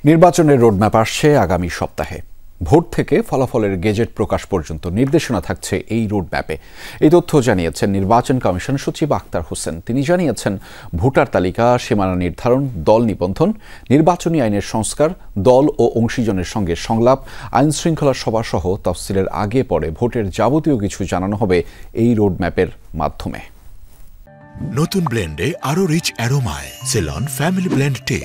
নির্বাচনের রোডম্যাপ আসছে আগামী সপ্তাহে। ভোট থেকে ফলাফলের গেজেট প্রকাশ পর্যন্ত নির্দেশনা থাকছে এই রোডম্যাপে। এই তথ্য জানিয়েছেন নির্বাচন কমিশন সচিব আক্তার হোসেন। তিনি জানিয়েছেন, ভোটার তালিকা, সীমানা নির্ধারণ, দল নিবন্ধন, নির্বাচনী আইনের সংস্কার, দল ও অংশীজনের সঙ্গে সংলাপ, আইন শৃঙ্খলা সভা সহ তফসিলের আগে পরে ভোটের যাবতীয় কিছু জানানো হবে এই রোডম্যাপের মাধ্যমে। নতুন ব্লেন্ডে আরো রিচ অ্যারোমায় সেলন ফ্যামিলি ব্লেন্ড টে।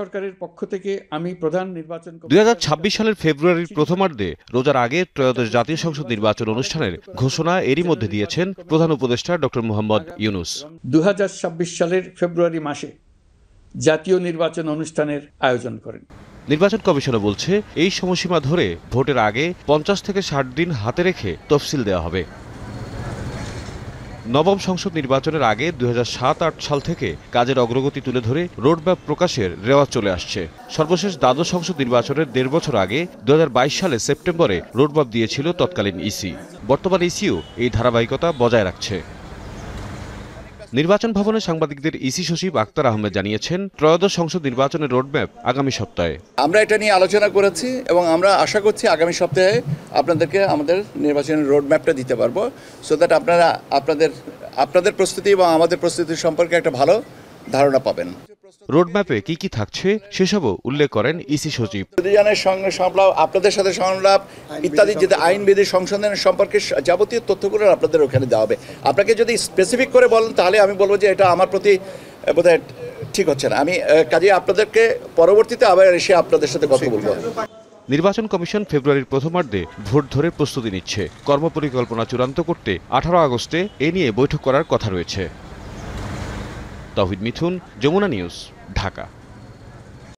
সরকারের পক্ষ থেকে আমি প্রধান নির্বাচন 2026 সালের ফেব্রুয়ারির প্রথমার্ধে রোজার আগে ত্রয়োদশ জাতীয় সংসদ নির্বাচন অনুষ্ঠানের ঘোষণা এরই মধ্যে দিয়েছেন প্রধান উপদেষ্টা ডক্টর মোহাম্মদ ইউনূস। 2026 সালের ফেব্রুয়ারি মাসে জাতীয় নির্বাচন অনুষ্ঠানের আয়োজন করেন। নির্বাচন কমিশনও বলছে, এই সময়সীমা ধরে ভোটের আগে 50 থেকে 60 দিন হাতে রেখে তফসিল দেওয়া হবে। নবম সংসদ নির্বাচনের আগে 2007-08 সাল থেকে কাজের অগ্রগতি তুলে ধরে রোডম্যাপ প্রকাশের রেওয়াজ চলে আসছে। সর্বশেষ দ্বাদশ সংসদ নির্বাচনের 1.5 বছর আগে 2022 সালে সেপ্টেম্বরে রোডম্যাপ দিয়েছিল তৎকালীন ইসি। বর্তমান ইসিও এই ধারাবাহিকতা বজায় রাখছে। নির্বাচন ভবনে সাংবাদিকদের ইসি সচিব আক্তার আহমেদ জানিয়েছেন, ত্রয়োদশ সংসদ নির্বাচনের রোডম্যাপ আগামী সপ্তাহে। আমরা এটা নিয়ে আলোচনা করেছি এবং আমরা আশা করছি আগামী সপ্তাহে আপনাদেরকে আমাদের নির্বাচনের রোডম্যাপটা দিতে পারবো, সো দ্যাট আপনারা আপনাদের প্রস্তুতি এবং আমাদের প্রস্তুতি সম্পর্কে একটা ভালো ধারণা পাবেন। রোডম্যাপে কি কি থাকছে সেসবও উল্লেখ করেন ইসি সচিব। বিধিজনের সঙ্গে সংলাপ, আপনাদের সাথে সংলাপ ইত্যাদি, যেটা আইনবিধি সংশোধনের সম্পর্কে যাবতীয় তথ্যগুলো আপনাদের ওখানে দেওয়া হবে। আপনাকে যদি স্পেসিফিক করে বলেন তাহলে আমি বলবো যে এটা আমার প্রতি বোধহয় ঠিক হচ্ছে না। আমি কাজে আপনাদেরকে পরবর্তীতে আবার এসে আপনাদের সাথে কথা বলবো। নির্বাচন কমিশন ফেব্রুয়ারির প্রথমার্ধে ভোট ধরে প্রস্তুতি নিচ্ছে। কর্মপরিকল্পনা চূড়ান্ত করতে 18 আগস্টে এ নিয়ে বৈঠক করার কথা রয়েছে। তাওহিদ মিথুন, যমুনা নিউজ, ঢাকা।